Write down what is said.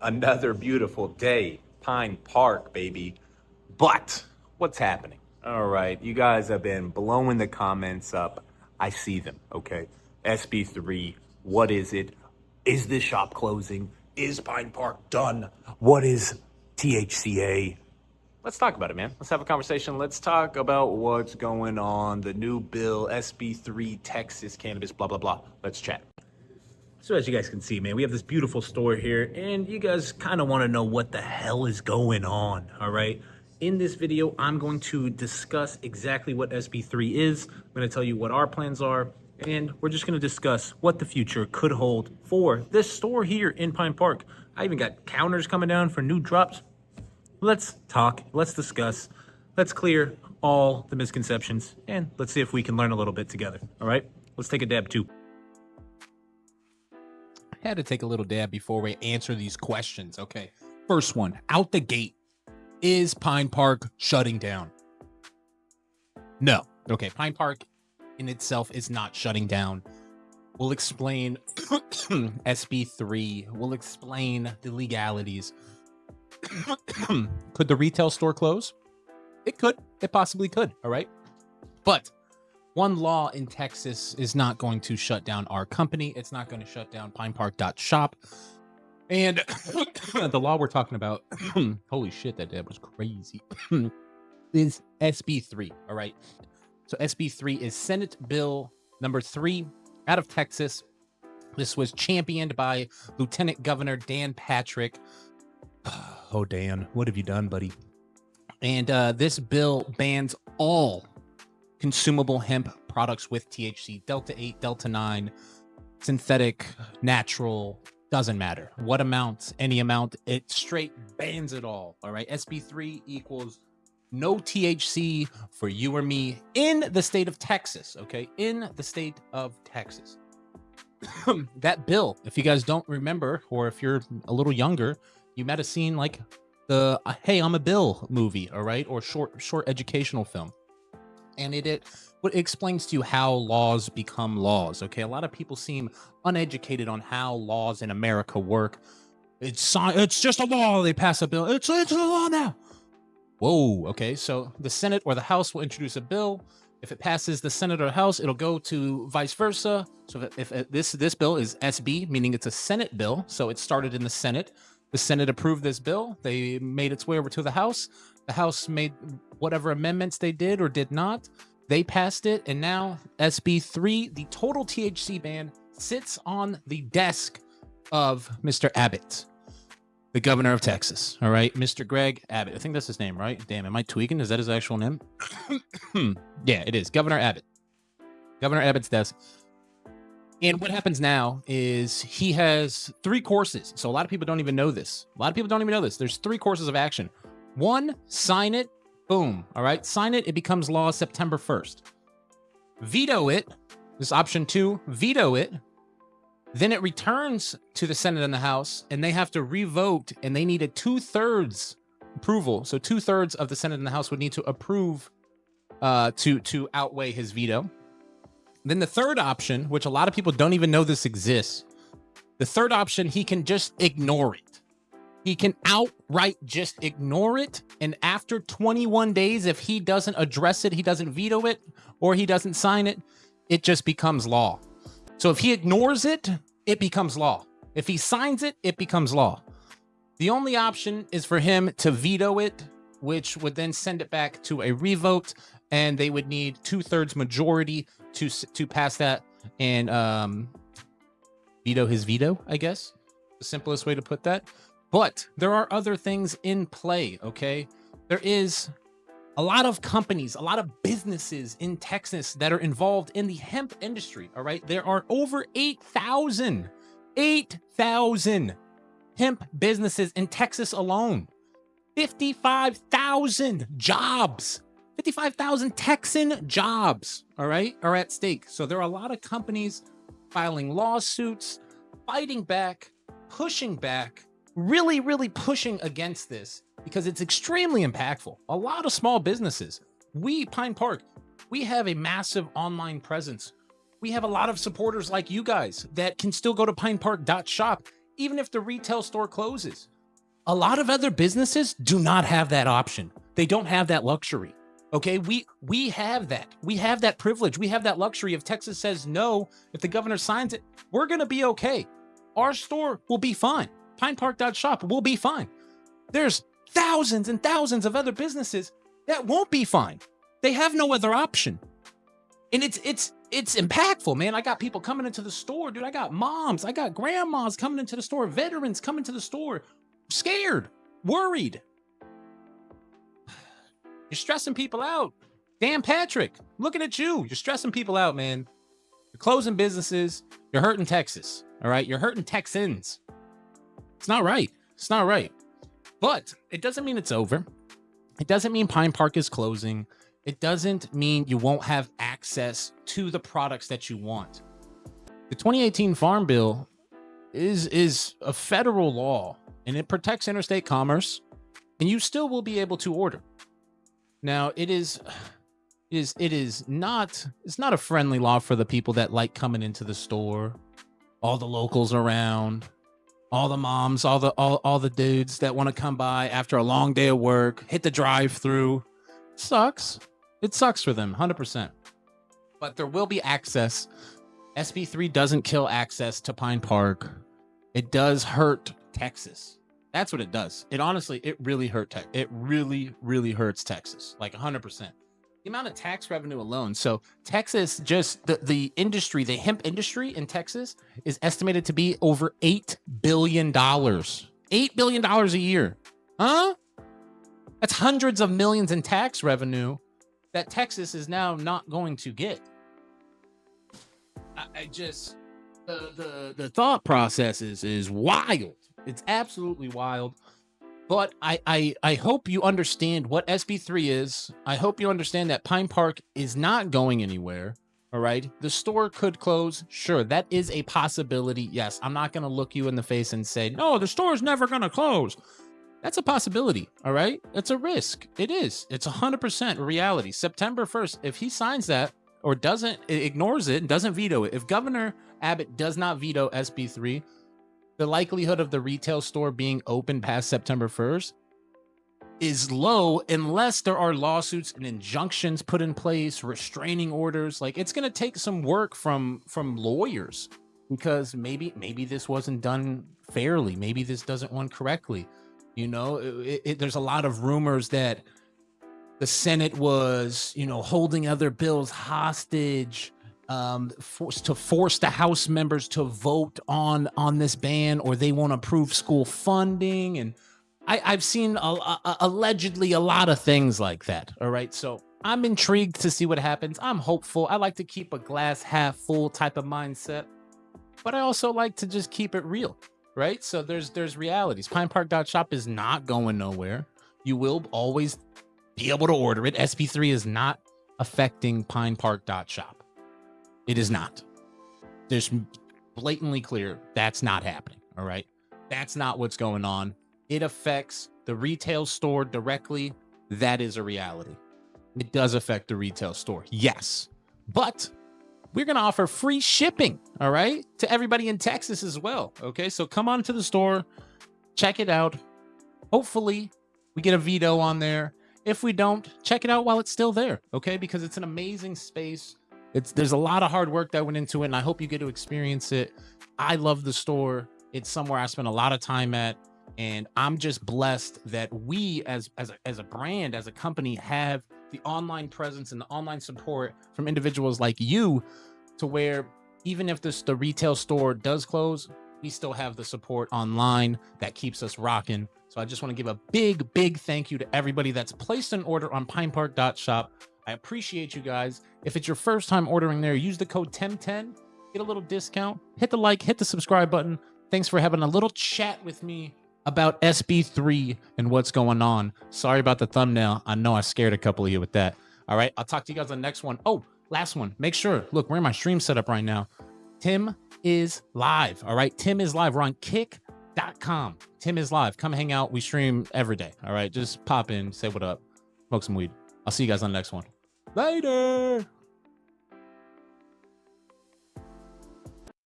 Another beautiful day, Pine Park, baby. But what's happening? All right, you guys have been blowing the comments up. I see them, okay? SB3, what is it? Is this shop closing? Is Pine Park done? What is THCA? Let's talk about it, man. Let's have a conversation. Let's talk about what's going on. The new bill, SB3, Texas cannabis, blah, blah, blah. Let's chat. So as you guys can see, man, we have this beautiful store here, and you guys kind of want to know what the hell is going on, all right? In this video, I'm going to discuss exactly what SB3 is. I'm going to tell you what our plans are, and we're just going to discuss what the future could hold for this store here in Pine Park. I even got counters coming down for new drops. Let's talk, let's discuss, let's clear all the misconceptions, and let's see if we can learn a little bit together, all right? Let's take a dab too. Had to take a little dab before we answer these questions. Okay, first one out the gate: is Pine Park shutting down? No. Okay, Pine Park in itself is not shutting down. We'll explain SB3. We'll explain the legalities. Could the retail store close? It could. It possibly could. All right, but one law in Texas is not going to shut down our company. It's not going to shut down pinepark.shop. And the law we're talking about, holy shit, that dab was crazy, is SB3, all right? So SB3 is Senate Bill number 3 out of Texas. This was championed by Lieutenant Governor Dan Patrick. Oh, Dan, what have you done, buddy? And this bill bans all consumable hemp products with THC, Delta 8, Delta 9, synthetic, natural, doesn't matter. What amount, any amount, it straight bans it all. All right. SB3 equals no THC for you or me in the state of Texas. Okay. In the state of Texas. That bill, if you guys don't remember, or if you're a little younger, you might have seen like the Hey, I'm a Bill movie. All right. Or short educational film. And it explains to you how laws become laws. Okay, a lot of people seem uneducated on how laws in America work. It's just a law. They pass a bill. It's a law now. Whoa. Okay, so the Senate or the House will introduce a bill. If it passes the Senate or the House, it'll go to vice versa. So if this bill is SB, meaning it's a Senate bill, so it started in the Senate. The Senate approved this bill. They made its way over to the House. The House made whatever amendments they did or did not. They passed it, and now SB3, the total THC ban, sits on the desk of Mr. Abbott, the governor of Texas. All right, Mr. Greg Abbott. I think that's his name, right? Damn, am I tweaking? Is that his actual name? Yeah, it is. Governor Abbott. Governor Abbott's desk. And what happens now is he has 3 courses. So a lot of people don't even know this. There's 3 courses of action. 1, sign it. Boom. All right. Sign it. It becomes law September 1st. Veto it. This is option 2. Veto it. Then it returns to the Senate and the House, and they have to revote, and they need a 2/3 approval. So 2/3 of the Senate and the House would need to approve to outweigh his veto. Then the third option, which a lot of people don't even know this exists, the third option, he can just ignore it. He can outright just ignore it. And after 21 days, if he doesn't address it, he doesn't veto it, or he doesn't sign it, it just becomes law. So if he ignores it, it becomes law. If he signs it, it becomes law. The only option is for him to veto it, which would then send it back to a revote, and they would need 2/3 majority to pass that and veto his veto, I guess. The simplest way to put that. But there are other things in play, okay? There is a lot of companies, a lot of businesses in Texas that are involved in the hemp industry, all right? There are over 8,000 hemp businesses in Texas alone. 55,000 jobs. 55,000 Texan jobs, all right, are at stake. So there are a lot of companies filing lawsuits, fighting back, pushing back, really, really pushing against this because it's extremely impactful. A lot of small businesses. We, Pine Park, we have a massive online presence. We have a lot of supporters like you guys that can still go to pinepark.shop even if the retail store closes. A lot of other businesses do not have that option. They don't have that luxury. Okay, we have that. We have that privilege. We have that luxury. If Texas says no, if the governor signs it, we're going to be okay. Our store will be fine. PinePark.shop will be fine. There's thousands and thousands of other businesses that won't be fine. They have no other option. And it's impactful, man. I got people coming into the store, dude. I got moms, I got grandmas coming into the store, veterans coming to the store, scared, worried. You're stressing people out. Dan Patrick, looking at you. You're stressing people out, man. You're closing businesses. You're hurting Texas. All right. You're hurting Texans. It's not right. It's not right. But it doesn't mean it's over. It doesn't mean Pine Park is closing. It doesn't mean you won't have access to the products that you want. The 2018 Farm Bill is a federal law, and it protects interstate commerce, and you still will be able to order. Now, it's not a friendly law for the people that like coming into the store, all the locals around, all the moms, all the dudes that want to come by after a long day of work, hit the drive-through. Sucks. It sucks for them, 100%. But there will be access. SB3 doesn't kill access to Pine Park. It does hurt Texas. That's what it does. It honestly, it really hurt Texas. It really, really hurts Texas, like 100%. The amount of tax revenue alone. So Texas, just the industry, the hemp industry in Texas is estimated to be over $8 billion. $8 billion a year. Huh? That's hundreds of millions in tax revenue that Texas is now not going to get. I just, the thought process is wild. It's absolutely wild. But I hope you understand what SB3 is. I hope you understand that Pine Park is not going anywhere. All right. The store could close. Sure, that is a possibility. Yes, I'm not going to look you in the face and say, no, the store is never going to close. That's a possibility. All right. It's a risk. It is. It's 100% reality. September 1st, if he signs that or ignores it and doesn't veto it, if Governor Abbott does not veto SB3, the likelihood of the retail store being open past September 1st is low unless there are lawsuits and injunctions put in place, restraining orders. Like, it's going to take some work from lawyers, because maybe this wasn't done fairly. Maybe this doesn't run correctly. You know, there's a lot of rumors that the Senate was, holding other bills hostage, to force the House members to vote on this ban, or they won't approve school funding. And I've seen allegedly a lot of things like that. All right. So I'm intrigued to see what happens. I'm hopeful. I like to keep a glass half full type of mindset, but I also like to just keep it real. Right. So there's realities. PinePark.shop is not going nowhere. You will always be able to order it. SB3 is not affecting PinePark.shop. It is not. There's blatantly clear that's not happening. All right. That's not what's going on. It affects the retail store directly. That is a reality. It does affect the retail store. Yes. But we're going to offer free shipping. All right. To everybody in Texas as well. Okay. So come on to the store. Check it out. Hopefully we get a veto on there. If we don't, check it out while it's still there. Okay. Because it's an amazing space. There's a lot of hard work that went into it, and I hope you get to experience it. I love the store. It's somewhere I spend a lot of time at, and I'm just blessed that we as a brand, as a company, have the online presence and the online support from individuals like you, to where even if the retail store does close, we still have the support online that keeps us rocking. So I just want to give a big thank you to everybody that's placed an order on PinePark.shop. I appreciate you guys. If it's your first time ordering there, use the code TEM10, get a little discount, hit the like, hit the subscribe button. Thanks for having a little chat with me about SB3 and what's going on. Sorry about the thumbnail. I know I scared a couple of you with that. All right. I'll talk to you guys on the next one. Oh, last one. Make sure, look, we're in my stream setup right now. Tim is live. All right. Tim is live. We're on kick.com. Tim is live. Come hang out. We stream every day. All right. Just pop in, say what up, smoke some weed. I'll see you guys on the next one. Later.